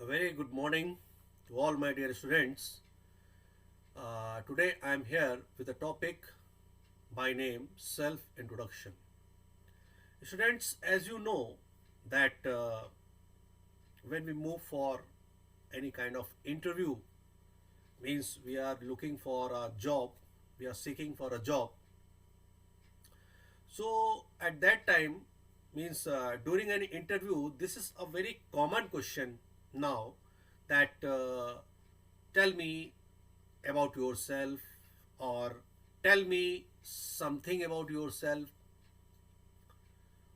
very good morning to all my dear students. Today I am here with a topic by name self introduction. Students, as you know, that when we move for any kind of interview, means we are looking for a job, we are seeking for a job. So at that time, means during an interview, this is a very common question now that tell me about yourself or tell me something about yourself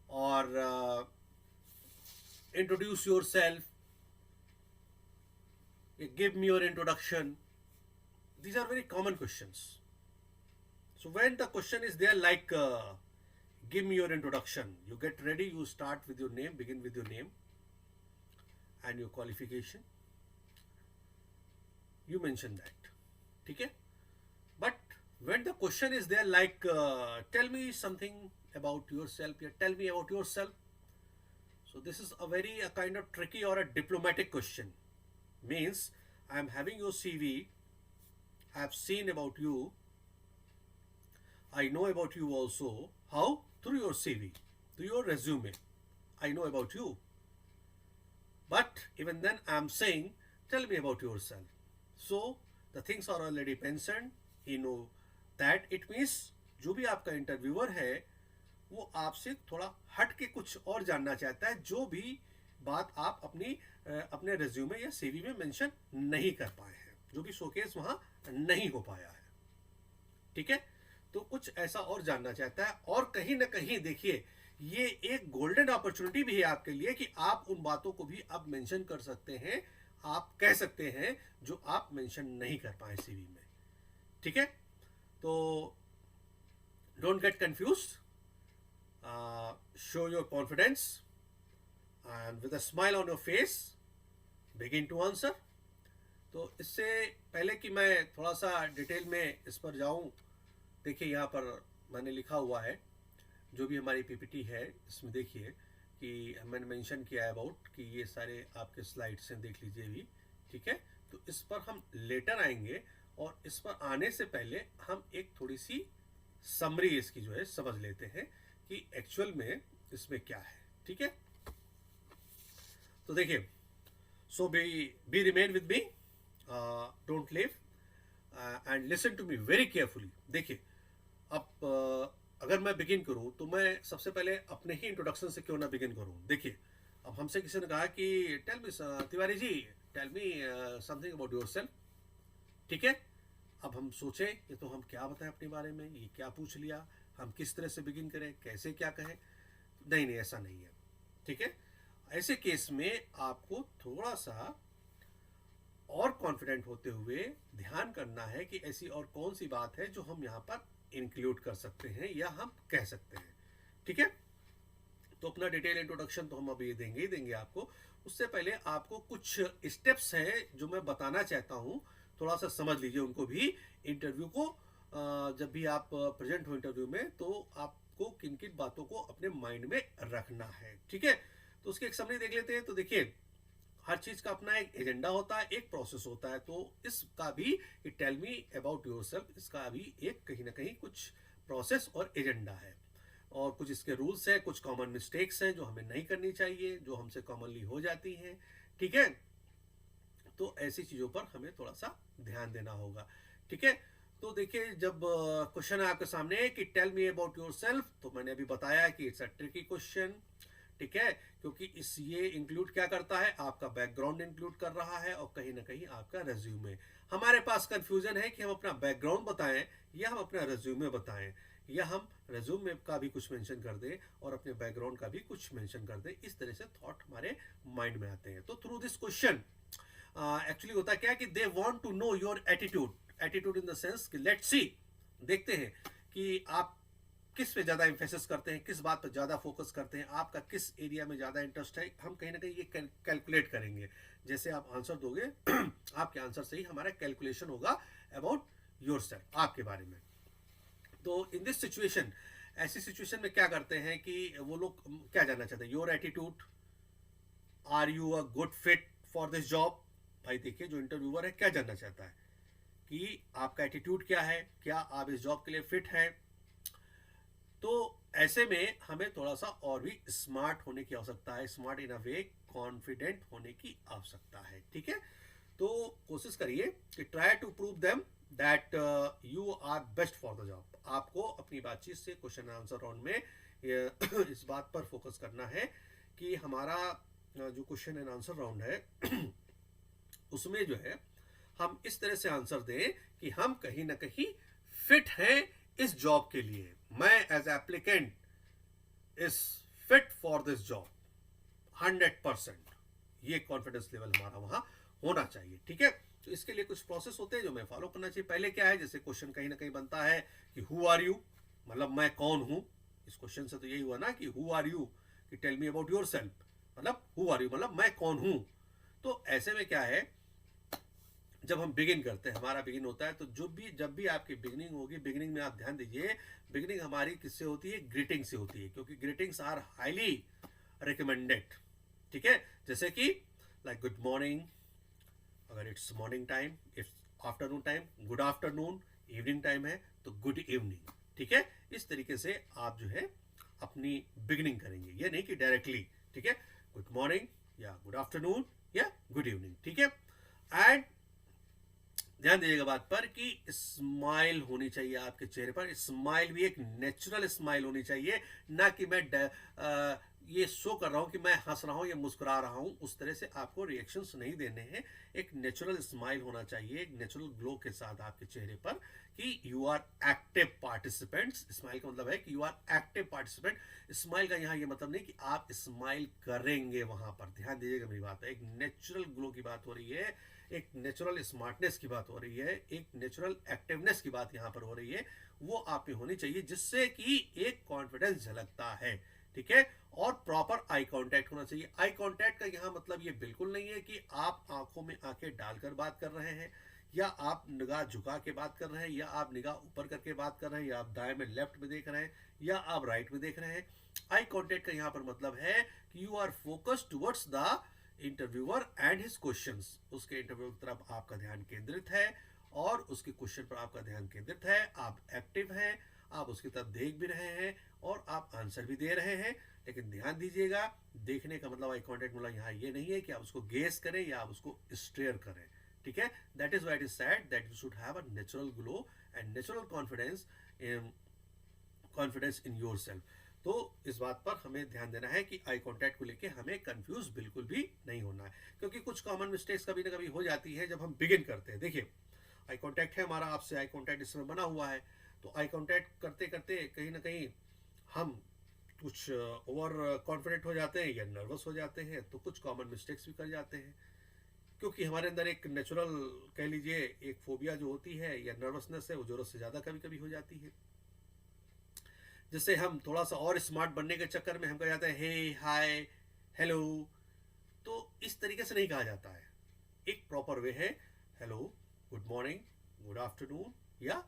or introduce yourself, give me your introduction. These are very common questions. So when the question is there like give me your introduction, you get ready, you start with your name, begin with your name and your qualification. You mention that. Okay? But when the question is there like tell me something about yourself, tell me about yourself. So this is a kind of tricky or a diplomatic question. Means I am having your CV, I have seen about you, I know about you also. How? Through your CV, through your resume. I know about you. But even then I am saying, tell me about yourself. So the things are already mentioned. You know that it means जो भी आपका interviewer है वो आपसे थोड़ा हट के कुछ और जानना चाहता है, जो भी बात आप अपने रिज्यूमे या सीवी में मेंशन नहीं कर पाए हैं, जो भी शोकेस वहां नहीं हो पाया है. ठीक है, तो कुछ ऐसा और जानना चाहता है. और कहीं ना कहीं देखिए, ये एक गोल्डन अपॉर्चुनिटी भी है आपके लिए कि आप उन बातों को भी अब मेंशन कर सकते हैं, आप कह सकते हैं जो आप मेंशन नहीं कर पाए सीवी में. ठीक है, तो don't get confused, show your confidence and with a smile on your face begin to answer. तो इससे पहले कि मैं थोड़ा सा डिटेल में इस पर जाऊं, देखिए यहाँ पर मैंने लिखा हुआ है जो भी हमारी पीपीटी है, इसमें देखिए कि मैंने मेंशन किया है अबाउट कि ये सारे आपके स्लाइड्स हैं, देख लीजिए भी. ठीक है, तो इस पर हम लेटर आएंगे और इस पर आने से पहले हम एक थोड़ी सी समरी इसकी जो है समझ लेते हैं कि एक्चुअल में इसमें क्या है. ठीक है, तो देखिए, so be remain with me, don't leave and listen to me very carefully. देखिए, अब अगर मैं बिगिन करूं तो मैं सबसे पहले अपने ही इंट्रोडक्शन से क्यों ना बिगिन करूं. देखिए, अब हमसे किसी ने कहा कि tell me Tiwari ji, tell me something about yourself. ठीक है, अब हम सोचे ये तो हम क्या बताएं अपने बारे में, ये क्या पूछ लिया, हम किस तरह से बिगिन करें, कैसे क्या कहें. नहीं नहीं, ऐसा नहीं है. ठीक है, ऐसे केस में आपको थोड़ा सा और कॉन्फिडेंट होते हुए ध्यान करना है कि ऐसी और कौन सी बात है जो हम यहाँ पर इंक्लूड कर सकते हैं या हम कह सकते हैं. ठीक है, तो अपना डिटेल इंट्रोडक्शन तो हम अभी देंगे ही देंगे आपको. उससे पहले आपको कुछ स्टेप्स हैं जो मैं बताना चाहता हूँ, थोड़ा सा समझ लीजिए उनको भी. इंटरव्यू को जब भी आप प्रेजेंट हो इंटरव्यू में, तो आपको किन किन बातों को अपने माइंड में रखना है. ठीक है, तो उसकी एक समरी देख लेते हैं. तो देखिए, हर चीज का अपना एक एजेंडा होता है, एक प्रोसेस होता है. तो इसका भी टेल मी अबाउट योरसेल्फ, इसका भी एक कहीं ना कहीं कुछ प्रोसेस और एजेंडा है, और कुछ इसके रूल्स हैं, कुछ कॉमन मिस्टेक्स हैं जो हमें नहीं करनी चाहिए, जो हमसे कॉमनली हो जाती हैं. ठीक है, तो ऐसी चीजों पर हमें थोड़ा सा ध्यान देना होगा. ठीक है, तो देखिए, जब क्वेश्चन है आपके सामने कि टेल मी अबाउट योरसेल्फ, तो मैंने अभी बताया कि इट्स अ ट्रिकी क्वेश्चन. ठीक है, क्योंकि ये इंक्लूड क्या करता है, आपका बैकग्राउंड इंक्लूड कर रहा है और कहीं ना कहीं आपका रेज्यूमे. हमारे पास कंफ्यूजन है कि हम अपना बैकग्राउंड बताएं या हम अपना रेज्यूमे बताएं, या हम रेज्यूमे का भी कुछ मेंशन कर दें और अपने बैकग्राउंड का भी कुछ मेंशन कर दें. इस तरह से थॉट हमारे माइंड में आते हैं. तो थ्रू दिस क्वेश्चन एक्चुअली होता क्या है कि they want to know your attitude in the sense कि लेट्स सी, देखते हैं कि आप किस पे ज्यादा एम्फेसिस करते हैं, किस बात पर ज्यादा फोकस करते हैं, आपका किस एरिया में ज्यादा इंटरेस्ट है. हम कहीं ना कहीं ये कैलकुलेट करेंगे. जैसे आप आंसर दोगे आपके आंसर से ही हमारा कैलकुलेशन होगा अबाउट योरसेल्फ, आपके बारे में. तो इन दिस सिचुएशन, ऐसी सिचुएशन में क्या करते हैं कि वो लोग क्या जानना चाहते हैं, your attitude, are you a good fit for this job. भाई देखिए, जो इंटरव्यूअर है क्या जानना चाहता है कि आपका एटीट्यूड क्या है, क्या आप इस जॉब के लिए फिट हैं। तो ऐसे में हमें थोड़ा सा और भी स्मार्ट होने की आवश्यकता है, smart in a way confident होने की आवश्यकता है। ठीक है, तो कोशिश करिए कि try to prove them that you are best for the job. आपको अपनी बातचीत से क्वेश्चन आंसर राउंड में इस बात पर फोकस करना है कि हमारा जो क्वेश्चन एंड आंसर राउंड है उसमें जो है हम इस तरह से आंसर दें कि हम कहीं ना कहीं फिट हैं इस जॉब के लिए। मैं as applicant is fit for this job 100%। ये कॉन्फिडेंस लेवल हमारा वहां होना चाहिए। ठीक है, तो इसके लिए कुछ प्रोसेस होते हैं जो मैं फॉलो करना चाहिए। पहले क्या है, जैसे क्वेश्चन कहीं ना कहीं बनता है कि हु आर यू, मतलब मैं कौन हूं। इस क्वेश्चन से तो यही हुआ ना कि हु आर यू, कि tell me about yourself, मतलब हु आर यू मतलब मैं कौन हूं। तो ऐसे में क्या है, जब हम बिगिन करते हैं, हमारा बिगिन होता है, तो जब भी आपकी बिगिनिंग होगी, बिगिनिंग में आप ध्यान दीजिए, बिगिनिंग हमारी किससे होती है, ग्रीटिंग से होती है, क्योंकि ग्रीटिंग्स आर हाईली रिकमेंडेड। ठीक है, जैसे कि लाइक गुड मॉर्निंग अगर it's morning time, if afternoon time good afternoon, evening time है तो गुड इवनिंग। ठीक है, इस तरीके से आप जो है अपनी बिगिनिंग करेंगे, ये नहीं कि डायरेक्टली। ठीक है, गुड मॉर्निंग या गुड आफ्टरनून या गुड इवनिंग। ठीक है, एंड ध्यान दीजिएगा बात पर कि स्माइल होनी चाहिए आपके चेहरे पर। स्माइल भी एक नेचुरल स्माइल होनी चाहिए, ना कि मैं ये शो कर रहा हूं कि मैं हंस रहा हूं या मुस्कुरा रहा हूं। उस तरह से आपको रिएक्शंस नहीं देने हैं। एक नेचुरल स्माइल होना चाहिए, एक नेचुरल ग्लो के साथ आपके चेहरे पर कि you are active participants. Smile का मतलब है कि you are active participant. Smile का यहाँ ये मतलब नहीं कि आप स्माइल करेंगे वहां पर। ध्यान दीजिएगा मेरी बात है, एक नेचुरल ग्लो की बात हो रही है, एक नेचुरल स्मार्टनेस की बात हो रही है, एक नेचुरल एक्टिवनेस की बात यहाँ पर हो रही है। वो आप में होनी चाहिए, जिससे कि एक कॉन्फिडेंस झलकता है। ठीक है, और प्रॉपर आई कांटेक्ट होना चाहिए। आई कांटेक्ट का यहाँ मतलब ये बिल्कुल नहीं है कि आप आंखों में आंखें डालकर बात कर रहे हैं, या आप निगाह झुका के बात कर रहे हैं, या आप निगाह ऊपर करके बात कर रहे हैं, या आप दाएं में लेफ्ट में देख रहे हैं, या आप राइट में देख रहे हैं। आई कांटेक्ट का यहाँ पर मतलब है कि you are focused towards the interviewer and his questions. उसके इंटरव्यू की तरफ आपका ध्यान केंद्रित है और उसके क्वेश्चन पर आपका ध्यान केंद्रित है। आप एक्टिव हैं, आप उसकी तरफ देख भी रहे हैं और आप आंसर भी दे रहे हैं। लेकिन ध्यान दीजिएगा, देखने का मतलब आई कांटेक्ट मतलब यहाँ ये नहीं है कि आप उसको गेस करें या आप उसको स्टेयर करें। ठीक है, that is why it is said that you should have a natural glow and natural confidence in your self. तो इस बात पर हमें ध्यान देना है कि आई कांटेक्ट को लेके हमें कंफ्यूज बिल्कुल भी नहीं होना है, क्योंकि कुछ कॉमन मिस्टेक्स कभी ना कभी हो जाती है जब हम बिगिन करते हैं। देखिए, आई कांटेक्ट है हमारा, आपसे आई कांटेक्ट इसमें बना हुआ है, तो आई कांटेक्ट करते करते कहीं ना कहीं हम कुछ ओवर कॉन्फिडेंट हो जाते हैं या नर्वस हो जाते हैं, तो कुछ कॉमन मिस्टेक्स भी कर जाते हैं, क्योंकि हमारे अंदर एक नेचुरल कह लीजिए एक फोबिया जो होती है या नर्वसनेस है, वो जरूरत से ज़्यादा कभी कभी हो जाती है, जिससे हम थोड़ा सा और स्मार्ट बनने के चक्कर में हम कह जाते हैं हे, हाय, हेलो। तो इस तरीके से नहीं कहा जाता है। एक प्रॉपर वे है hello, good morning, good afternoon या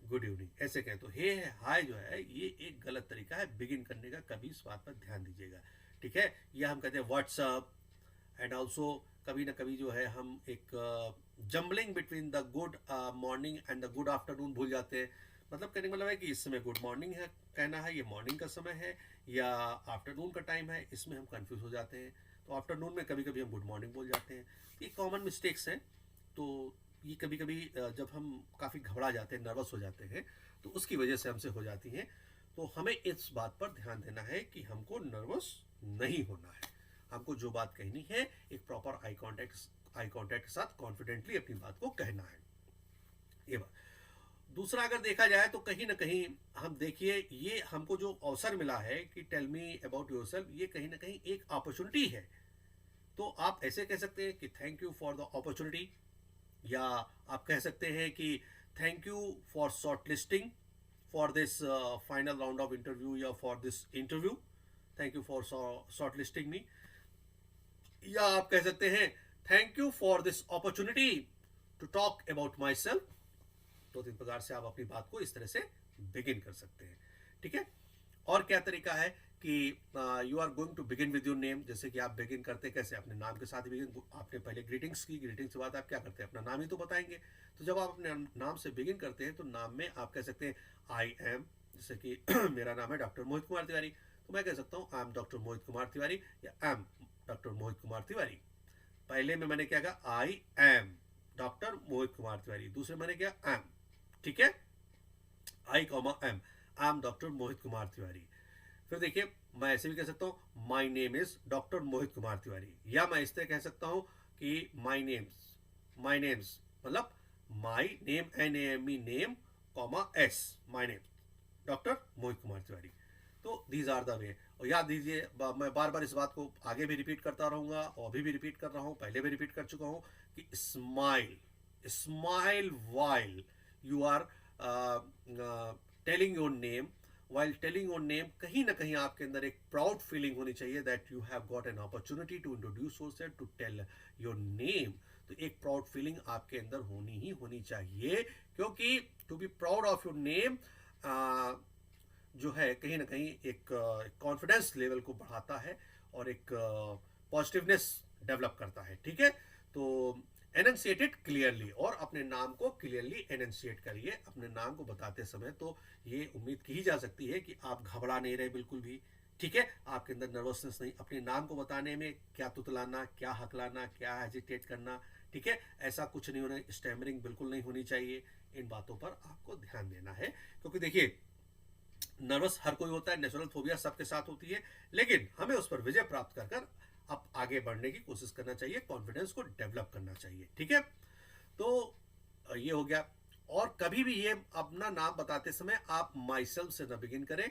गुड इवनिंग, ऐसे कहें। तो हे है, हाय जो है, ये एक गलत तरीका है बिगिन करने का, कभी इस बात पर ध्यान दीजिएगा। ठीक है, या हम कहते हैं व्हाट्सअप, एंड ऑल्सो कभी ना कभी जो है हम एक jumbling between the good morning and the good afternoon भूल जाते हैं। मतलब कहने का मतलब है कि इस समय गुड मॉर्निंग है कहना है, ये मॉर्निंग का समय है या आफ्टरनून का टाइम है, इसमें हम कंफ्यूज हो जाते हैं। तो आफ्टरनून में कभी कभी हम गुड मॉर्निंग बोल जाते हैं। ये कॉमन मिस्टेक्स हैं। तो ये कभी कभी जब हम काफ़ी घबरा जाते हैं, नर्वस हो जाते हैं, तो उसकी वजह से हमसे हो जाती हैं। तो हमें इस बात पर ध्यान देना है कि हमको नर्वस नहीं होना है। हमको जो बात कहनी है एक प्रॉपर आई कांटेक्ट के साथ कॉन्फिडेंटली अपनी बात को कहना है। ये बात। दूसरा अगर देखा जाए तो कहीं ना कहीं हम देखिए, ये हमको जो अवसर मिला है कि टेल मी अबाउट योरसेल्फ, ये कहीं ना कहीं एक अपॉर्चुनिटी है। तो आप ऐसे कह सकते हैं कि thank you for the opportunity, या आप कह सकते हैं कि thank you for short listing for this final round of interview या for this interview, thank you for short listing me. या आप कह सकते हैं thank you for this opportunity to talk about myself. दो तीन प्रकार से आप अपनी बात को इस तरह से बिगिन कर सकते हैं। ठीक है, और क्या तरीका है कि you are going to begin with your name, जैसे कि आप बिगिन करते कैसे, अपने नाम के साथ बिगिन, आपने पहले ग्रीटिंग्स की, ग्रीटिंग्स के बाद आप क्या करते हैं, अपना नाम ही तो बताएंगे। तो जब आप अपने नाम से बिगिन करते हैं तो नाम में आप कह सकते हैं आई एम, जैसे कि मेरा नाम है डॉक्टर मोहित कुमार तिवारी, तो मैं कह सकता हूँ I am doctor Mohit Kumar Tiwari या I am doctor Mohit Kumar Tiwari. पहले में मैंने क्या कहा, I am doctor Mohit Kumar Tiwari, दूसरे मैंने क्या, एम, ठीक है, I comma am, I am doctor Mohit Kumar Tiwari. फिर देखिए मैं ऐसे भी कह सकता हूँ my name is doctor Mohit Kumar Tiwari, या मैं इस तरह कह सकता हूँ कि माई नेम्स मतलब my name, N A M E name comma S, my name doctor Mohit Kumar Tiwari. तो दीज आर द वे। और याद दीजिए, मैं बार बार इस बात को आगे भी रिपीट करता रहूंगा और अभी भी रिपीट कर रहा हूँ, पहले भी रिपीट कर चुका हूँ कि smile, smile while you are telling your name, while telling your name, कहीं ना कहीं आपके अंदर एक प्राउड फीलिंग होनी चाहिए that you have got an opportunity to introduce yourself, to tell your name। तो एक प्राउड फीलिंग आपके अंदर होनी ही होनी चाहिए, क्योंकि to be proud of your name जो है कहीं ना कहीं एक कॉन्फिडेंस लेवल को बढ़ाता है और एक पॉजिटिवनेस डेवलप करता है, ठीक है। तो एनंसिएट इट क्लियरली, और अपने नाम को क्लियरली एनंसिएट करिए अपने नाम को बताते समय। तो ये उम्मीद की जा सकती है कि आप घबरा नहीं रहे बिल्कुल भी, ठीक है, आपके अंदर नर्वसनेस नहीं, अपने नाम को बताने में क्या तुतलाना, क्या हकलाना, क्या हेजिटेट करना, ठीक है, ऐसा कुछ नहीं होना, स्टैमरिंग बिल्कुल नहीं होनी चाहिए। इन बातों पर आपको ध्यान देना है, क्योंकि देखिए नर्वस हर कोई होता है, नेचुरल फोबिया सबके साथ होती है, लेकिन हमें उस पर विजय प्राप्त कर कर अब आगे बढ़ने की कोशिश करना चाहिए, कॉन्फिडेंस को डेवलप करना चाहिए, ठीक है। तो ये हो गया। और कभी भी ये अपना नाम बताते समय आप माई सेल्फ से न बिगिन करें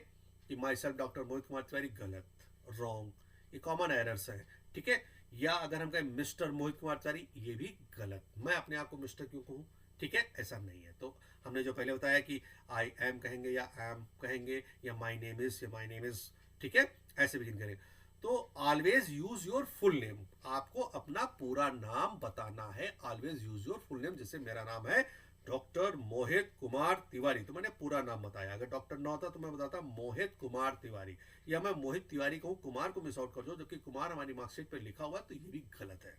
कि my self doctor Mohit Kumar Tiwari, गलत, रॉन्ग, ये कॉमन एरर्स हैं, ठीक है। या अगर हम कहें मिस्टर मोहित कुमार तिवारी, ये भी गलत, मैं अपने आप को मिस्टर क्यों कहूँ, ठीक है, ऐसा नहीं है। तो हमने जो पहले बताया कि आई एम कहेंगे या एम कहेंगे या माई नेम इज या माई नेम इज, ठीक है, ऐसे बिगिन करें। तो always use your full name, आपको अपना पूरा नाम बताना है, always use your full name. जैसे मेरा नाम है डॉक्टर मोहित कुमार तिवारी, तो मैंने पूरा नाम बताया, अगर डॉक्टर ना होता तो मैं बताता मोहित कुमार तिवारी, या मैं मोहित तिवारी कहूँ, कुमार को मिस आउट कर दो, जबकि कुमार हमारी मार्कशीट पर लिखा हुआ, तो ये भी गलत है।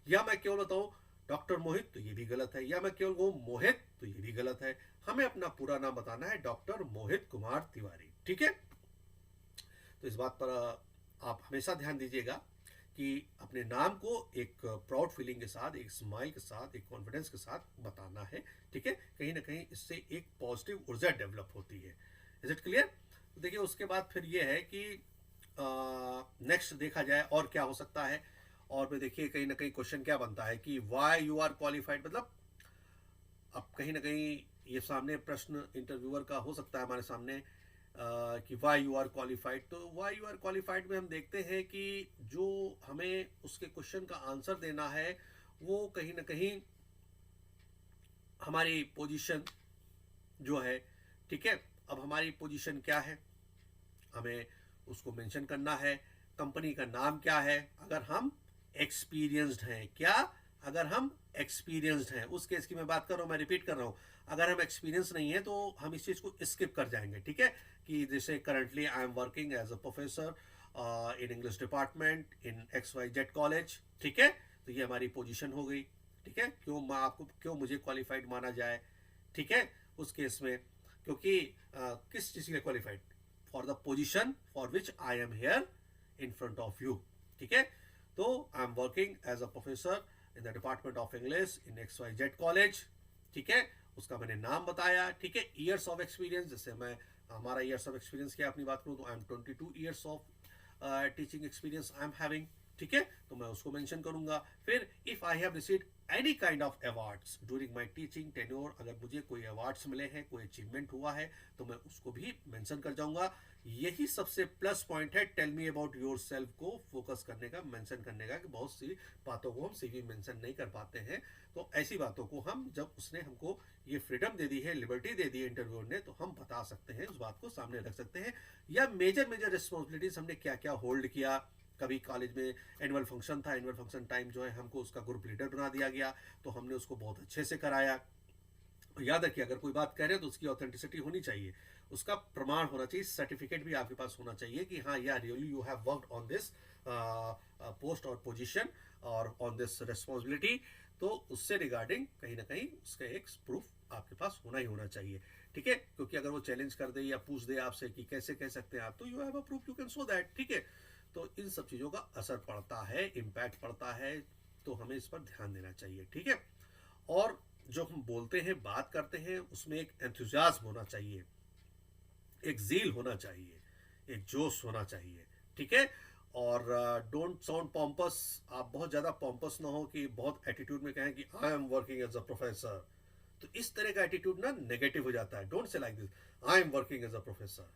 या मैं केवल बताऊँ डॉक्टर मोहित, तो ये भी गलत है, या मैं केवल कहूँ मोहित, तो ये भी गलत है। हमें अपना पूरा नाम बताना है, डॉक्टर मोहित कुमार तिवारी, ठीक है। तो इस बात पर आप हमेशा ध्यान दीजिएगा कि अपने नाम को एक प्राउड फीलिंग के साथ, एक स्माइल के साथ, एक कॉन्फिडेंस के साथ बताना है, ठीक है। कहीं ना कहीं इससे एक पॉजिटिव ऊर्जा डेवलप होती है। Is it clear? तो देखिए उसके बाद फिर ये है कि नेक्स्ट देखा जाए और क्या हो सकता है। और फिर देखिए कहीं ना कहीं क्वेश्चन क्या बनता है कि वाई यू आर क्वालिफाइड, मतलब अब कहीं ना कहीं ये सामने प्रश्न इंटरव्यूअर का हो सकता है हमारे सामने कि वाई यू आर क्वालिफाइड। तो वाई यू आर क्वालिफाइड में हम देखते हैं कि जो हमें उसके क्वेश्चन का आंसर देना है वो कहीं ना कहीं हमारी पोजीशन जो है, ठीक है। अब हमारी पोजीशन क्या है, हमें उसको मेंशन करना है। कंपनी का नाम क्या है, अगर हम एक्सपीरियंस्ड हैं, क्या, अगर हम एक्सपीरियंस्ड हैं, उस केस की मैं बात कर रहा हूँ, मैं रिपीट कर रहा हूँ। अगर हम एक्सपीरियंस नहीं है तो हम इस चीज़ को स्किप कर जाएंगे, ठीक है। कि जैसे currently I am working as a professor in English department in XYZ college, ठीक है। तो ये हमारी पोजीशन हो गई, ठीक है। क्यों मुझे क्वालिफाइड माना जाए, ठीक है, उस केस में, क्योंकि किस चीज़ के लिए qualified, for the position for which I am here in front of you, ठीक है। तो I am working as a professor in the department of English in XYZ college, ठीक है। उसका मैंने नाम बताया, ठीक है। ईयर्स ऑफ एक्सपीरियंस, जैसे मैं हमारा ईयर्स ऑफ एक्सपीरियंस की अपनी बात करूँ तो I M 22 years of teaching experience I am having, ठीक है। तो मैं उसको मेंशन करूंगा। फिर if I have received any kind of awards during my teaching tenure, अगर मुझे कोई अवार्ड्स मिले हैं, कोई अचीवमेंट हुआ है, तो मैं उसको भी मेंशन कर जाऊंगा। यही सबसे प्लस पॉइंट है tell me about yourself को फोकस करने का, मेंशन करने का, कि बहुत सी बातों को हम सीवी मेंशन नहीं कर पाते हैं। तो ऐसी बातों को हम, जब उसने हमको ये फ्रीडम दे दी है, लिबर्टी दे दी है इंटरव्यूअर ने, तो हम बता सकते हैं, उस बात को सामने रख सकते हैं। या मेजर रिस्पॉन्सिबिलिटीज हमने क्या क्या होल्ड किया। कभी कॉलेज में एनुअल फंक्शन था, एनुअल फंक्शन टाइम जो है हमको उसका ग्रुप लीडर बना दिया गया, तो हमने उसको बहुत अच्छे से कराया। याद रखिए अगर कोई बात कह रहे हैं तो उसकी ऑथेंटिसिटी होनी चाहिए। उसका प्रमाण होना चाहिए, सर्टिफिकेट भी आपके पास होना चाहिए कि हाँ या really you have worked on this post और पोजीशन और ऑन दिस रिस्पॉन्सिबिलिटी। तो उससे रिगार्डिंग कहीं ना कहीं उसका एक प्रूफ आपके पास होना ही होना चाहिए, ठीक है। क्योंकि अगर वो चैलेंज कर दे या पूछ दे आपसे कि कैसे कह सकते हैं आप, तो you have a proof, you can show that, ठीक है। तो इन सब चीज़ों का असर पड़ता है, इम्पैक्ट पड़ता है, तो हमें इस पर ध्यान देना चाहिए, ठीक है। और जो हम बोलते हैं, बात करते हैं, उसमें एक एंथुजियाज्म होना चाहिए, एक जील होना चाहिए, एक जोश होना चाहिए, ठीक है। और डोंट साउंड पॉम्पस, आप बहुत ज़्यादा पॉम्पस ना हो कि बहुत एटीट्यूड में कहें कि I am working as a professor. तो इस तरह का एटीट्यूड ना नेगेटिव हो जाता है। Don't say like this, I am working as a professor,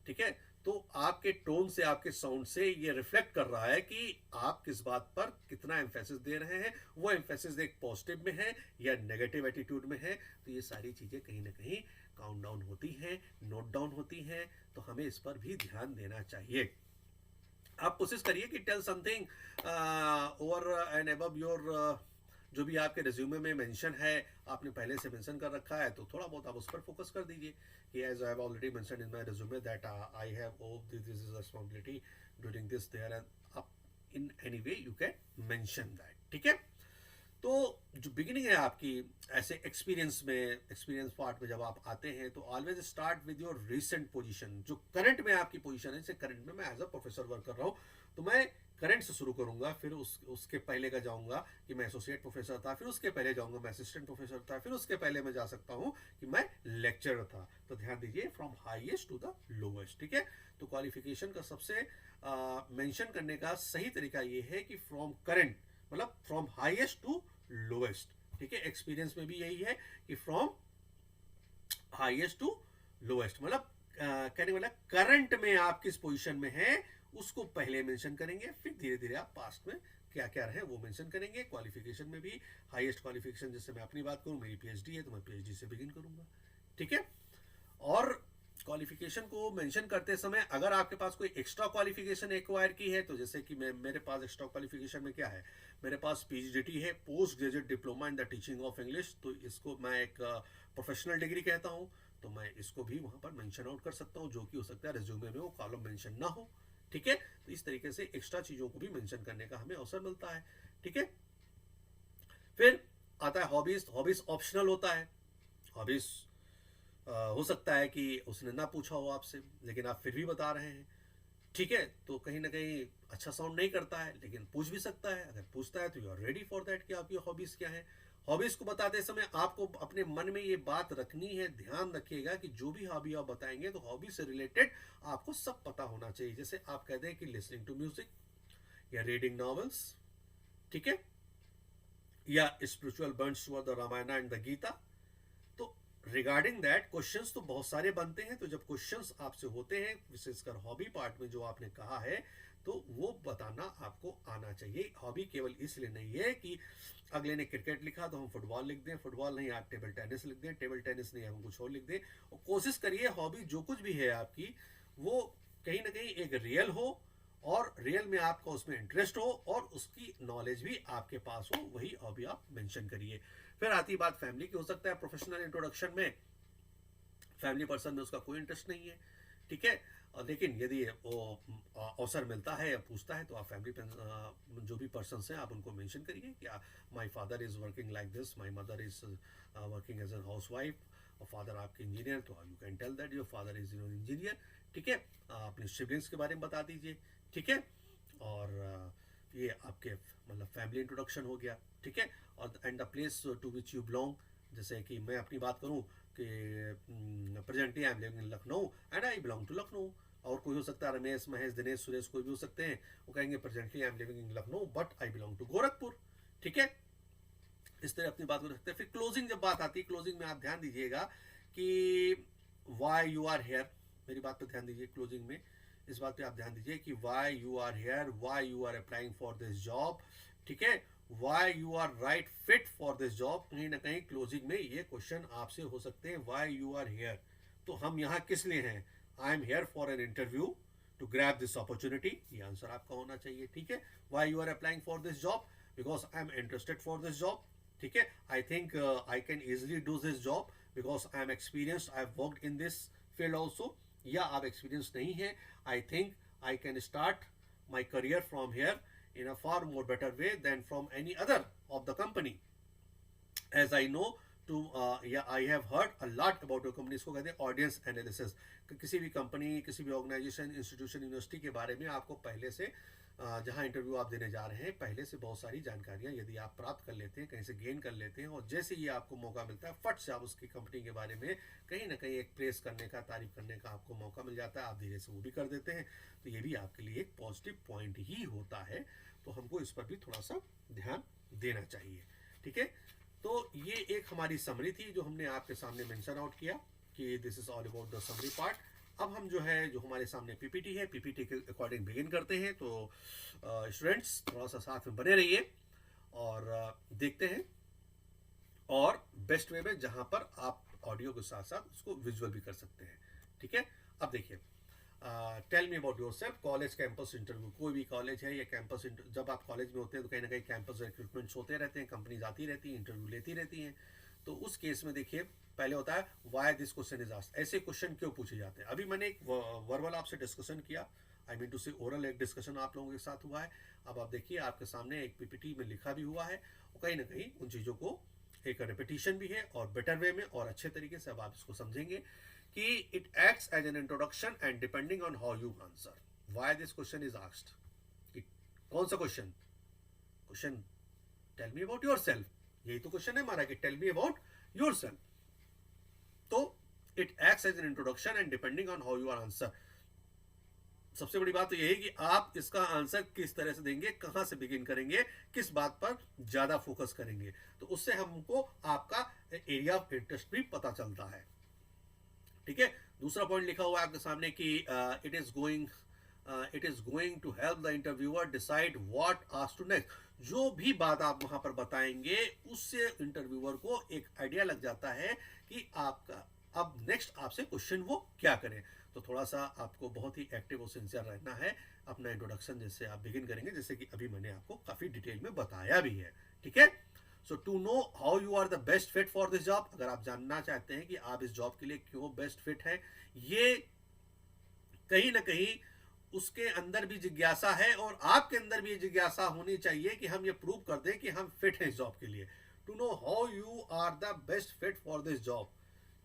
ठीक है। तो आपके टोन से, आपके साउंड से ये रिफ्लेक्ट कर रहा है कि आप किस बात पर कितना एम्फेसिस दे रहे हैं। वो एम्फेसिस एक पॉजिटिव में है या नेगेटिव एटीट्यूड में है। तो ये सारी चीज़ें कहीं ना कहीं काउंट डाउन होती हैं, नोट डाउन होती हैं। तो हमें इस पर भी ध्यान देना चाहिए। आप कोशिश करिए कि tell something over and above your, जो भी आपके रिज्यूमे में मेंशन है, आपने पहले से मेंशन कर रखा है, तो थोड़ा बहुत आप उस पर फोकस कर दीजिए कि as I have already mention in my resume that I have O this is responsibility during this there, and आप in any way you can mention that, ठीक है। तो जो बिगिनिंग है आपकी ऐसे एक्सपीरियंस में, एक्सपीरियंस पार्ट में जब आप आते हैं, तो always start with your recent position. जो करंट में आपकी पोजीशन है, जैसे करंट में मैं एज अ प्रोफेसर वर्क कर रहा हूँ, तो मैं करंट से शुरू करूंगा, फिर उसके पहले का जाऊंगा कि मैं एसोसिएट प्रोफेसर था, फिर उसके पहले जाऊंगा मैं असिस्टेंट प्रोफेसर था, फिर उसके पहले मैं जा सकता हूँ कि मैं लेक्चरर था। तो ध्यान दीजिए, from highest to the lowest, ठीक है। तो क्वालिफिकेशन का सबसे मेंशन करने का सही तरीका ये है कि फ्रॉम करंट, मतलब फ्रॉम हाईएस्ट टू लोवेस्ट, ठीक है। एक्सपीरियंस में भी यही है कि फ्रॉम हाईएस्ट टू लोवेस्ट, मतलब कहने वाला करंट में आप किस पोजीशन में हैं उसको पहले मेंशन करेंगे, फिर धीरे धीरे आप पास्ट में क्या क्या रहे वो मेंशन करेंगे। क्वालिफिकेशन में भी हाईएस्ट क्वालिफिकेशन, जैसे मैं अपनी बात करूं, मेरी पीएचडी है, तो मैं पीएचडी से बिगिन करूंगा, ठीक है। और क्वालिफिकेशन को मेंशन करते समय अगर आपके पास कोई एक्स्ट्रा क्वालिफिकेशन एक्वायर की है, तो जैसे कि मेरे पास एक्स्ट्रा क्वालिफिकेशन में क्या है, मेरे पास पीजीडीटी है, post graduate diploma in the teaching of English. तो इसको मैं एक प्रोफेशनल डिग्री कहता हूँ, तो मैं इसको भी वहां पर मेंशन आउट कर सकता हूँ, जो कि हो सकता है रिज्यूमे में वो कॉलम मेंशन ना हो, ठीक है। तो इस तरीके से एक्स्ट्रा चीजों को भी मेंशन करने का हमें अवसर मिलता है, ठीक है। फिर आता है हॉबीज। हॉबीज ऑप्शनल होता है। हॉबीज हो सकता है कि उसने ना पूछा हो आपसे, लेकिन आप फिर भी बता रहे हैं, ठीक है। तो कहीं ना कहीं अच्छा साउंड नहीं करता है, लेकिन पूछ भी सकता है। अगर पूछता है तो you are ready for that कि आपकी हॉबीज क्या है। हॉबीज को बताते समय आपको अपने मन में ये बात रखनी है, ध्यान रखिएगा कि जो भी हॉबी आप बताएंगे, तो हॉबी से रिलेटेड आपको सब पता होना चाहिए। जैसे आप कहते हैं कि लिसनिंग टू म्यूजिक या रीडिंग नॉवेल्स, ठीक है, या spiritual burns towards the Ramayan and the Gita. तो रिगार्डिंग दैट क्वेश्चंस तो बहुत सारे बनते हैं। तो जब क्वेश्चंस आपसे होते हैं, विशेषकर हॉबी पार्ट में जो आपने कहा है, तो वो बताना आपको आना चाहिए। हॉबी केवल इसलिए नहीं है कि अगले ने क्रिकेट लिखा तो हम फुटबॉल लिख दें, फुटबॉल नहीं आप टेबल टेनिस लिख दें, टेबल टेनिस नहीं हम कुछ और लिख दें। और कोशिश करिए हॉबी जो कुछ भी है आपकी, वो कहीं ना कहीं एक रियल हो, और रियल में आपका उसमें इंटरेस्ट हो, और उसकी नॉलेज भी आपके पास हो, वही हॉबी आप मेंशन करिए। फिर आती बात फैमिली की। हो सकता है प्रोफेशनल इंट्रोडक्शन में फैमिली पर्सन में उसका कोई इंटरेस्ट नहीं है, ठीक है। और लेकिन यदि वो अवसर मिलता है या पूछता है, तो आप फैमिली जो भी पर्सन हैं आप उनको मेंशन करिए कि my father is working like this, my mother is working as an housewife, और फादर आपके इंजीनियर, तो you can tell that your father is engineer, ठीक है। अपने सिबलिंग्स के बारे में बता दीजिए, ठीक है। और ये आपके मतलब फैमिली इंट्रोडक्शन हो गया, ठीक है। और and the place to which you belong, जैसे कि मैं अपनी बात करूं कि presently I am living in Lucknow and I belong to Lucknow. और कोई हो सकता है रमेश, महेश, दिनेश, सुरेश, कोई भी हो सकते हैं, वो कहेंगे presently I am living in Lucknow but I belong to Gorakhpur, ठीक है। इस तरह अपनी बात को रखते हैं। फिर क्लोजिंग जब बात आती है, क्लोजिंग में आप ध्यान दीजिएगा कि वाई यू आर हेयर, मेरी बात पर ध्यान दीजिए। क्लोजिंग में इस बात पे आप ध्यान दीजिए कि why you are here, why you are applying for this job, ठीक है, why you are right fit for this job. कहीं ना कहीं क्लोजिंग में ये क्वेश्चन आपसे हो सकते हैं, वाई यू आर हेयर, तो हम यहाँ किस लिए हैं। I am here for an interview to grab this opportunity, ये आंसर आपका होना चाहिए, ठीक है। Why you are applying for this job, because I am interested for this job, ठीक है। I think I can easily do this job because I am experienced, I have worked in this field also, या आप experience नहीं है, I think I can start my career from hair in a far more better way than from any other of the company, as I know to yeah, I have heard a lot about your company. इसको कहते हैं audience analysis. किसी भी company, किसी भी organisation, institution, university के बारे में आपको पहले से जहाँ इंटरव्यू आप देने जा रहे हैं, पहले से बहुत सारी जानकारियाँ यदि आप प्राप्त कर लेते हैं, कहीं से गेन कर लेते हैं, और जैसे ही आपको मौका मिलता है फट से आप उसकी कंपनी के बारे में कहीं ना कहीं एक प्रेस करने का, तारीफ करने का आपको मौका मिल जाता है, आप धीरे से वो भी कर देते हैं, तो ये भी आपके लिए एक पॉजिटिव पॉइंट ही होता है। तो हमको इस पर भी थोड़ा सा ध्यान देना चाहिए। ठीक है, तो ये एक हमारी समरी थी जो हमने आपके सामने मेंशन आउट किया कि this is all about the summary part. अब हम जो है, जो हमारे सामने पीपीटी है, पीपीटी के अकॉर्डिंग बिगिन करते हैं। तो स्टूडेंट्स थोड़ा सा साथ में बने रहिए और देखते हैं, और बेस्ट वे में जहां पर आप ऑडियो के साथ साथ उसको विजुअल भी कर सकते हैं। ठीक है, अब देखिए, tell me about yourself. College campus interview, कोई भी कॉलेज है या कैंपस, जब आप कॉलेज में होते हैं तो कहीं ना कहीं कैंपस रिक्रूटमेंट्स होते रहते हैं, कंपनीज आती रहती हैं, इंटरव्यू लेती रहती हैं। तो उस केस में देखिए, पहले होता है why this question is asked, ऐसे क्वेश्चन क्यों पूछे जाते हैं। अभी मैंने एक वर्बल आपसे डिस्कशन किया, आई मीन टू से ओरल एक डिस्कशन आप लोगों के साथ हुआ है। अब आप देखिए, आपके सामने एक पीपीटी में लिखा भी हुआ है, और कहीं ना कहीं उन चीज़ों को एक रिपीटिशन भी है, और बेटर वे में और अच्छे तरीके से अब आप इसको समझेंगे कि it acts as an introduction and depending on how you answer why this question is asked. कौन सा question? Question tell me about yourself, यही तो क्वेश्चन है हमारा कि टेल मी अबाउट योरसेल्फ। तो it acts as an introduction and depending on how you are answer. सबसे बड़ी बात तो यही कि आप इसका आंसर किस तरह से देंगे, कहां से बिगिन करेंगे, किस बात पर ज्यादा फोकस करेंगे, तो उससे हमको आपका एरिया ऑफ इंटरेस्ट भी पता चलता है। ठीक है, दूसरा पॉइंट लिखा हुआ है आपके सामने कि it is going to help the interviewer decide what ask to next. जो भी बात आप वहां पर बताएंगे, उससे इंटरव्यूअर को एक आइडिया लग जाता है कि आपका अब नेक्स्ट आपसे क्वेश्चन वो क्या करें। तो थोड़ा सा आपको बहुत ही एक्टिव और सिंसियर रहना है अपना इंट्रोडक्शन जैसे आप बिगिन करेंगे, जैसे कि अभी मैंने आपको काफी डिटेल में बताया भी है। ठीक है, so to know how you are the best fit for this job, अगर आप जानना चाहते हैं कि आप इस जॉब के लिए क्यों बेस्ट फिट है, ये कहीं ना कहीं उसके अंदर भी जिज्ञासा है, और आपके अंदर भी जिज्ञासा होनी चाहिए कि हम ये प्रूव कर दें कि हम फिट हैं इस जॉब के लिए। To know how you are the best fit for this job,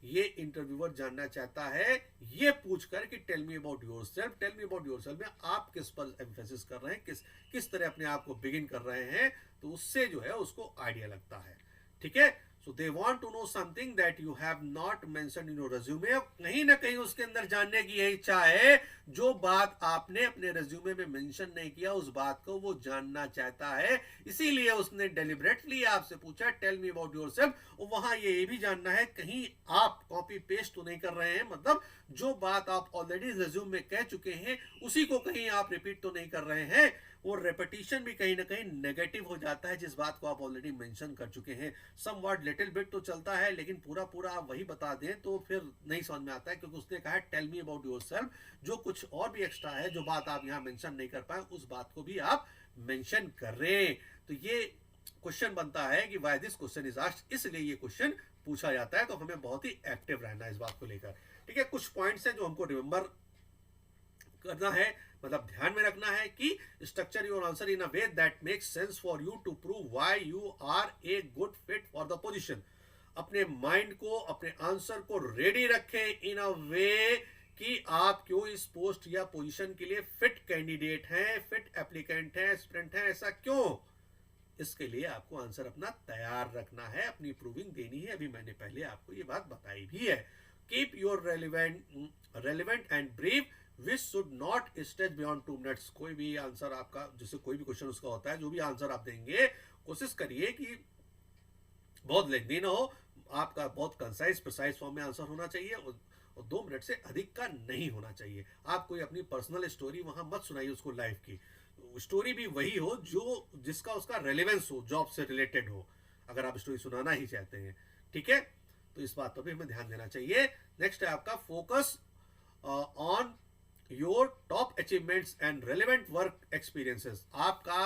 ये इंटरव्यूअर जानना चाहता है, ये पूछकर कि tell me about yourself. Tell me about yourself में आप किस पर एम्फेसिस कर रहे हैं, किस तरह अपने आप को बिगिन कर रहे हैं, तो उससे जो है उसको आइडिया लगता है। ठीक है, so they want to know something that you have not mentioned in your resume. कहीं ना कहीं उसके अंदर जानने की यही इच्छा है, जो बात आपने अपने रिज्यूमे में मेंशन नहीं किया, उस बात को वो जानना चाहता है, इसीलिए उसने डेलिबरेटली आपसे पूछा टेल मी अबाउट योरसेल्फ। और वहां ये भी जानना है कहीं आप कॉपी पेस्ट तो नहीं कर रहे हैं, मतलब जो बात आप ऑलरेडी रिज्यूम में कह चुके हैं उसी को कहीं आप रिपीट तो नहीं कर रहे हैं। वो रेपिटेशन भी कहीं ना कहीं नेगेटिव हो जाता है, जिस बात को आप ऑलरेडी मेंशन कर चुके हैं। सम वर्ड लिटिल बिट तो चलता है, लेकिन पूरा पूरा आप वही बता दें तो फिर नहीं समझ में आता है, क्योंकि उसने कहा टेल मी अबाउट योरसेल्फ, जो कुछ और भी एक्स्ट्रा है, जो बात आप यहाँ मेंशन नहीं कर पाए, उस बात को भी आप मेंशन करें। तो ये क्वेश्चन बनता है कि why this question is asked, इसलिए ये क्वेश्चन पूछा जाता है। तो हमें बहुत ही एक्टिव रहना है इस बात को लेकर। ठीक है, कुछ पॉइंट्स हैं जो हमको रिमेंबर करना है, मतलब ध्यान में रखना है कि structure your answer in a way that makes sense for you to prove why you are a good fit for the position. अपने माइंड को, अपने आंसर को रेडी रखें इन अ वे कि आप क्यों इस पोस्ट या पोजीशन के लिए फिट कैंडिडेट हैं, फिट एप्लीकेंट हैं, एस्पिरेंट हैं, ऐसा क्यों, इसके लिए आपको आंसर अपना तैयार रखना है, अपनी प्रूविंग देनी है। अभी मैंने पहले आपको ये बात बताई भी है। Keep your relevant and brief which should not stretch beyond 2 minutes. कोई भी आंसर आपका, जैसे कोई भी क्वेश्चन उसका होता है, जो भी आंसर आप देंगे कोशिश करिए कि बहुत लेंथी ना हो, आपका बहुत कंसाइज प्रिसाइज फॉर्म में आंसर होना चाहिए, और 2 मिनट से अधिक का नहीं होना चाहिए। आप कोई अपनी पर्सनल स्टोरी वहां मत सुनाइए उसको लाइफ की, स्टोरी भी वही हो जो जिसका उसका रेलेवेंस हो, जॉब से रिलेटेड हो, अगर आप स्टोरी सुनाना ही चाहते हैं। ठीक है, तो इस बात पर भी हमें ध्यान देना चाहिए। नेक्स्ट है आपका focus on your top achievements and relevant work experiences. आपका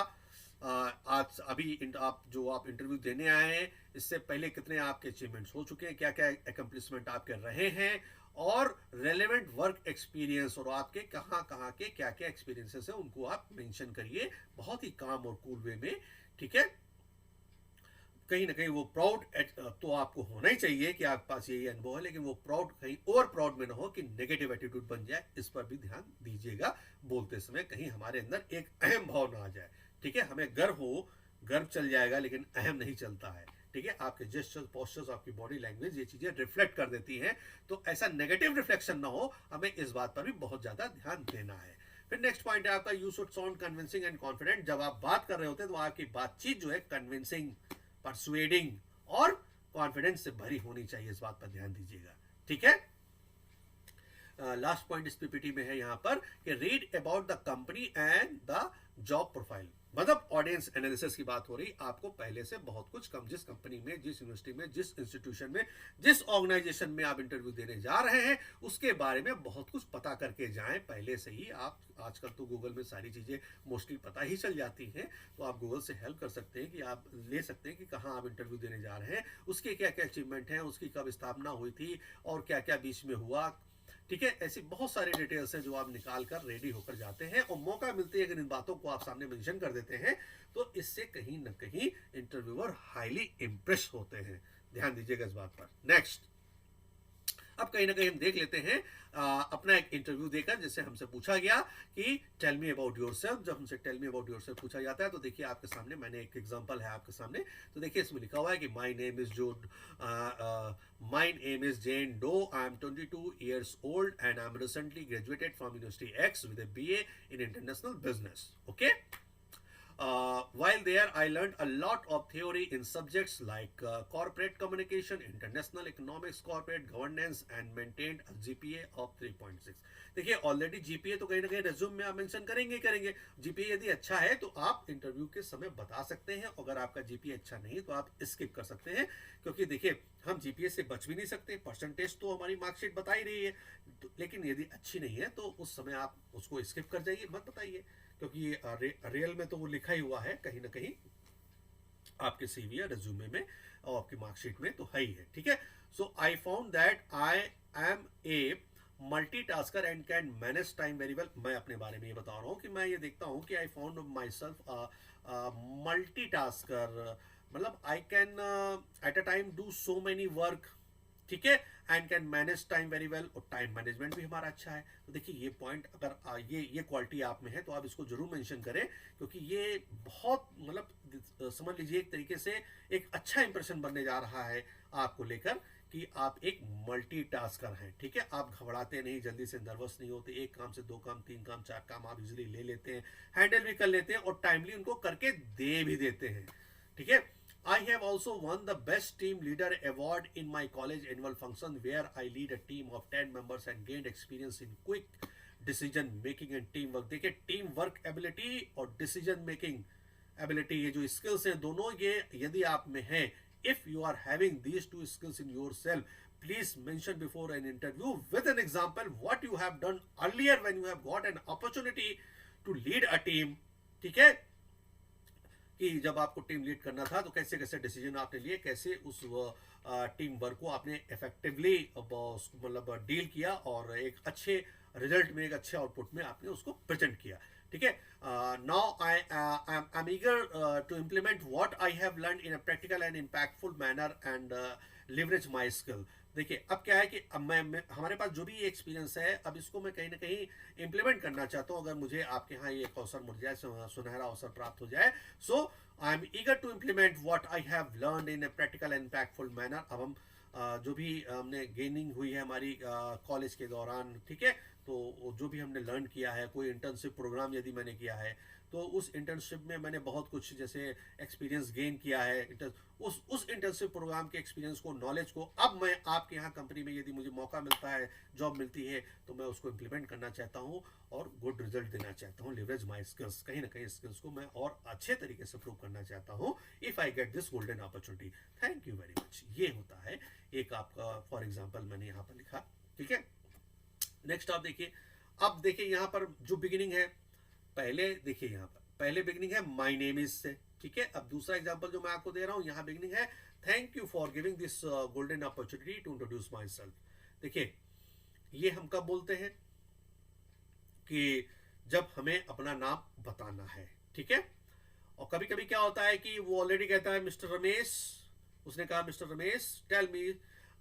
आज अभी आप इंटरव्यू देने आए हैं, इससे पहले कितने आपके अचीवमेंट्स हो चुके हैं, क्या क्या एकम्प्लिशमेंट आप कर रहे हैं, और रेलेवेंट वर्क एक्सपीरियंस और आपके कहाँ कहाँ के क्या क्या एक्सपीरियंसेस हैं उनको आप मेंशन करिए बहुत ही काम और कूल वे में। ठीक है, कहीं ना कहीं वो प्राउड तो आपको होना ही चाहिए कि आपके पास यही अनुभव है, लेकिन वो प्राउड कहीं ओवर प्राउड में ना हो कि नेगेटिव एटीट्यूड बन जाए, इस पर भी ध्यान दीजिएगा बोलते समय, कहीं हमारे अंदर एक अहम भाव ना आ जाए। ठीक है, हमें गर्व चल जाएगा लेकिन अहम नहीं चलता है। ठीक है, आपके जेस्चर्स, पोस्चर्स, आपकी बॉडी लैंग्वेज ये चीजें रिफ्लेक्ट कर देती हैं, तो ऐसा नेगेटिव रिफ्लेक्शन ना हो, हमें इस बात पर भी बहुत ज्यादा ध्यान देना है। फिर नेक्स्ट पॉइंट है आपका, you should sound convincing and confident. जब आप बात कर रहे होते हैं तो आपकी बातचीत जो है कन्विंसिंग, परसुएडिंग और कॉन्फिडेंस से भरी होनी चाहिए, इस बात पर ध्यान दीजिएगा। ठीक है, लास्ट पॉइंट इस पीपीटी में है यहाँ पर कि read about the company and the job profile. मतलब ऑडियंस एनालिसिस की बात हो रही, आपको पहले से बहुत कुछ कम, जिस कंपनी में, जिस यूनिवर्सिटी में, जिस इंस्टीट्यूशन में, जिस ऑर्गेनाइजेशन में आप इंटरव्यू देने जा रहे हैं उसके बारे में बहुत कुछ पता करके जाएं पहले से ही। आप आजकल तो गूगल में सारी चीजें मोस्टली पता ही चल जाती हैं, तो आप गूगल से हेल्प कर सकते हैं कि आप ले सकते हैं कि कहाँ आप इंटरव्यू देने जा रहे हैं, उसके क्या क्या अचीवमेंट हैं, उसकी कब स्थापना हुई थी और क्या क्या बीच में हुआ। ठीक है, ऐसी बहुत सारी डिटेल्स हैं जो आप निकाल कर रेडी होकर जाते हैं, और मौका मिलते है अगर इन बातों को आप सामने मेंशन कर देते हैं तो इससे कहीं ना कहीं इंटरव्यूअर हाईली इंप्रेस होते हैं। ध्यान दीजिएगा इस बात पर। नेक्स्ट, अब कहीं ना कहीं हम देख लेते हैं अपना एक इंटरव्यू देकर, जिससे हमसे पूछा गया कि टेल मी अबाउट योरसेल्फ। जब हमसे टेल मी अबाउट योरसेल्फ पूछा जाता है तो देखिए आपके सामने मैंने एक एग्जांपल है आपके सामने, तो देखिए इसमें लिखा हुआ है कि my name is Jane Doe, I am 22 years old and I am recently graduated from University X with a BA in International Business. Okay. While there, I learned a lot of theory in subjects like corporate communication, international economics, corporate governance, and maintained a GPA of 3.6. देखिए already GPA तो कहीं ना कहीं resume में आप mention करेंगे। GPA यदि अच्छा है तो आप इंटरव्यू के समय बता सकते हैं, अगर आपका जीपीए अच्छा नहीं तो आप स्किप कर सकते हैं, क्योंकि देखिए हम जीपीए से बच भी नहीं सकते, परसेंटेज तो हमारी मार्कशीट बता ही रही है, तो लेकिन यदि अच्छी नहीं है तो उस समय आप उसको स्किप कर जाइए, मत बताइए, क्योंकि रियल में तो वो लिखा ही हुआ है कहीं ना कहीं आपके सीवी या रेज्यूमे में और आपकी मार्कशीट में तो है ही है। ठीक है, so I found that I am a multitasker and can manage time very well. मैं अपने बारे में ये बता रहा हूँ कि मैं ये देखता हूँ कि I found myself multitasker, मतलब I can at a time do so many work. ठीक है, and can manage time very well, और टाइम मैनेजमेंट भी हमारा अच्छा है। तो देखिए ये पॉइंट अगर ये क्वालिटी आप में है तो आप इसको जरूर मेंशन करें, क्योंकि ये बहुत मतलब समझ लीजिए एक तरीके से एक अच्छा इंप्रेशन बनने जा रहा है आपको लेकर कि आप एक मल्टीटास्कर हैं। ठीक है, आप घबराते नहीं, जल्दी से नर्वस नहीं होते, एक काम से 2 काम, 3 काम, 4 काम आप इजीली ले लेते हैं, हैंडल भी कर लेते हैं और टाइमली उनको करके दे भी देते हैं। ठीक है, I have also won the Best Team Leader Award in my college annual function, where I lead a team of 10 members and gained experience in quick decision making and teamwork. देखिए team work ability और decision making ability, ये जो skills हैं दोनों, ये यदि आप में हैं, if you are having these 2 skills in yourself, please mention before an interview with an example what you have done earlier when you have got an opportunity to lead a team. ठीक है, कि जब आपको team lead करना था तो कैसे कैसे डिसीजन आपने लिए, कैसे उस टीम वर्क को आपने इफेक्टिवली मतलब डील किया और एक अच्छे रिजल्ट में, एक अच्छे आउटपुट में आपने उसको प्रेजेंट किया। ठीक है, now I am eager to implement what I have learn in a practical and impactful manner and leverage my skill. देखिए अब क्या है कि अब मैं हमारे पास जो भी ये एक्सपीरियंस है, अब इसको मैं कहीं ना कहीं इम्प्लीमेंट करना चाहता हूँ, अगर मुझे आपके यहाँ ये अवसर मिल जाए, सुनहरा अवसर प्राप्त हो जाए, so I am eager to implement what I have learn in a practical and impactful manner. अब हम जो भी हमने गेनिंग हुई है हमारी कॉलेज के दौरान, ठीक है, तो जो भी हमने लर्न किया है, कोई इंटर्नशिप प्रोग्राम यदि मैंने किया है तो उस इंटर्नशिप में मैंने बहुत कुछ जैसे एक्सपीरियंस गेन किया है, उस इंटर्नशिप प्रोग्राम के एक्सपीरियंस को, नॉलेज को, अब मैं आपके यहाँ कंपनी में यदि मुझे मौका मिलता है, जॉब मिलती है, तो मैं उसको इम्प्लीमेंट करना चाहता हूँ और गुड रिजल्ट देना चाहता हूँ। लिवरेज माई स्किल्स, कहीं ना कहीं स्किल्स को मैं और अच्छे तरीके से प्रूव करना चाहता हूँ if I get this golden opportunity. Thank you very much. ये होता है एक आपका फॉर एग्जाम्पल मैंने यहाँ पर लिखा। ठीक है, नेक्स्ट आप देखिए, अब देखिए यहाँ पर जो बिगिनिंग है, पहले देखिए यहाँ पर पहले बिगनिंग है माई नेम इज से, ठीक है। अब दूसरा एग्जाम्पल जो मैं आपको दे रहा हूं, यहां बिगनिंग है thank you for giving this golden opportunity to introduce myself. देखिए ये हम कब बोलते हैं कि जब हमें अपना नाम बताना है, ठीक है। और कभी कभी क्या होता है कि वो ऑलरेडी कहता है मिस्टर रमेश, उसने कहा mister Ramesh tell me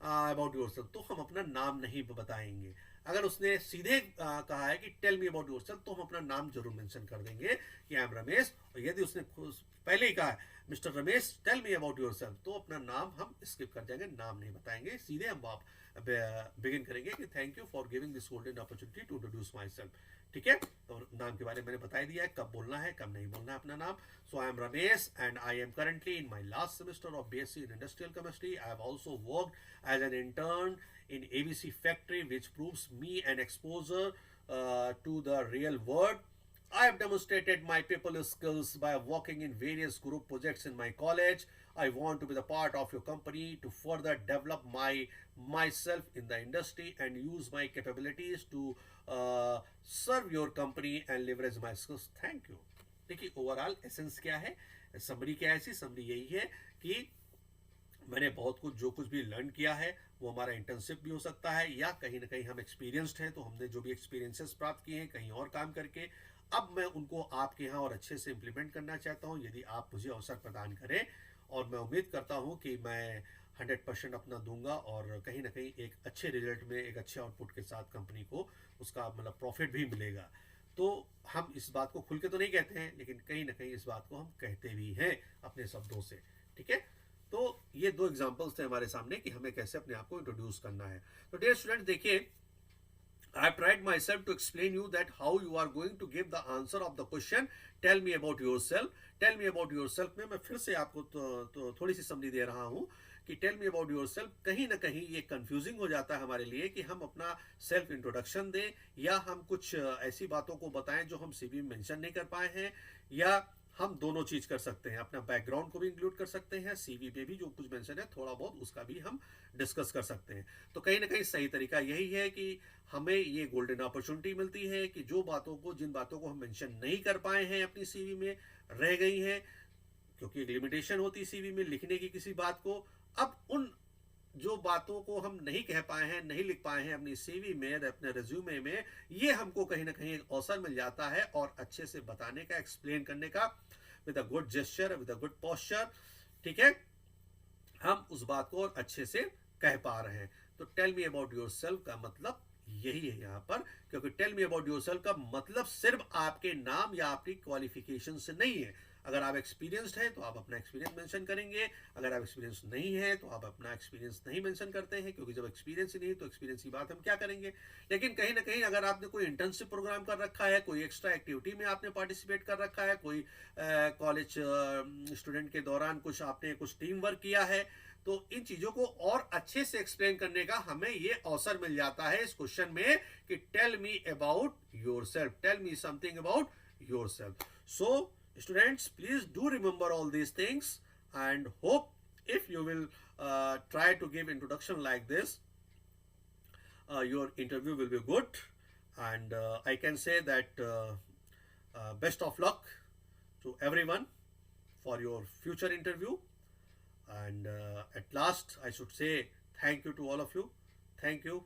about yourself, तो हम अपना नाम नहीं बताएंगे। अगर उसने सीधे कहा है कि tell me about yourself, तो हम अपना नाम जरूर मेंशन कर देंगे कि आई एम रमेश। और यदि उसने पहले ही कहा है mister Ramesh tell me about yourself, तो अपना नाम हम स्किप कर जाएंगे, नाम नहीं बताएंगे, सीधे हम बिगिन करेंगे कि thank you for giving this golden opportunity to introduce myself, ठीक है। तो नाम के बारे में मैंने बता दिया है, कब बोलना है कब नहीं बोलना है अपना नाम। So I am Ramesh and I am currently in my last semester of BSc in Industrial Chemistry. I have also worked as an intern in ABC factory, which proves me an exposure to the real world. I have demonstrated my people skills by working in various group projects in my college. I want to be the part of your company to further develop myself in the industry and use my capabilities to serve your company and leverage my skills. Thank you. देखिए overall essence क्या है, summary क्या है, ऐसी summary यही है कि मैंने बहुत कुछ जो कुछ भी लर्न किया है वो हमारा इंटर्नशिप भी हो सकता है, या कहीं ना कहीं हम एक्सपीरियंस्ड हैं तो हमने जो भी एक्सपीरियंसेस प्राप्त किए हैं कहीं और काम करके, अब मैं उनको आपके यहाँ और अच्छे से इम्प्लीमेंट करना चाहता हूँ। यदि आप मुझे अवसर प्रदान करें, और मैं उम्मीद करता हूँ कि मैं 100% अपना दूंगा और कहीं ना कहीं एक अच्छे रिजल्ट में एक अच्छे आउटपुट के साथ कंपनी को उसका मतलब प्रॉफिट भी मिलेगा। तो हम इस बात को खुल के तो नहीं कहते हैं, लेकिन कहीं ना कहीं इस बात को हम कहते भी हैं अपने शब्दों से, ठीक है। तो ये दो एग्जांपल्स थे हमारे सामने कि हमें कैसे अपने आप को इंट्रोड्यूस करना है। तो डियर स्टूडेंट देखिए, I have tried myself to explain you that how you are going to give the answer of the question tell me about yourself. Tell me about yourself में मैं फिर से आपको तो थोड़ी सी समझी दे रहा हूँ कि tell me about yourself कहीं ना कहीं ये कंफ्यूजिंग हो जाता है हमारे लिए कि हम अपना सेल्फ इंट्रोडक्शन दें, या हम कुछ ऐसी बातों को बताएं जो हम सीवी में मेंशन नहीं कर पाए हैं, या हम दोनों चीज कर सकते हैं, अपना बैकग्राउंड को भी इंक्लूड कर सकते हैं, सीवी पे भी जो कुछ मेंशन है थोड़ा बहुत उसका भी हम डिस्कस कर सकते हैं। तो कहीं ना कहीं सही तरीका यही है कि हमें ये गोल्डन अपॉर्चुनिटी मिलती है कि जो बातों को जिन बातों को हम मेंशन नहीं कर पाए हैं अपनी सीवी में, रह गई हैं, क्योंकि एक लिमिटेशन होती है सीवी में लिखने की किसी बात को, अब उन जो बातों को हम नहीं कह पाए हैं, नहीं लिख पाए हैं अपनी सीवी में, अपने रिज्यूमे में, ये हमको कहीं ना कहीं एक अवसर मिल जाता है और अच्छे से बताने का, एक्सप्लेन करने का, with a good gesture, with a good posture, ठीक है, हम उस बात को और अच्छे से कह पा रहे हैं। तो tell me about yourself का मतलब यही है यहाँ पर, क्योंकि tell me about yourself का मतलब सिर्फ आपके नाम या आपकी क्वालिफिकेशन से नहीं है। अगर आप एक्सपीरियंस्ड हैं तो आप अपना एक्सपीरियंस मेंशन करेंगे, अगर आप एक्सपीरियंस नहीं है तो आप अपना एक्सपीरियंस नहीं मेंशन करते हैं, क्योंकि जब एक्सपीरियंस ही नहीं तो एक्सपीरियंस की बात हम क्या करेंगे। लेकिन कहीं ना कहीं अगर आपने कोई इंटर्नशिप प्रोग्राम कर रखा है, कोई एक्स्ट्रा एक्टिविटी में आपने पार्टिसिपेट कर रखा है, कोई कॉलेज स्टूडेंट के दौरान कुछ आपने कुछ टीम वर्क किया है, तो इन चीजों को और अच्छे से एक्सप्लेन करने का हमें ये अवसर मिल जाता है इस क्वेश्चन में कि tell me about yourself, tell me something about yourself. So students, please do remember all these things, and hope if you will try to give introduction like this, your interview will be good, and I can say that best of luck to everyone for your future interview. And at last I should say thank you to all of you. Thank you.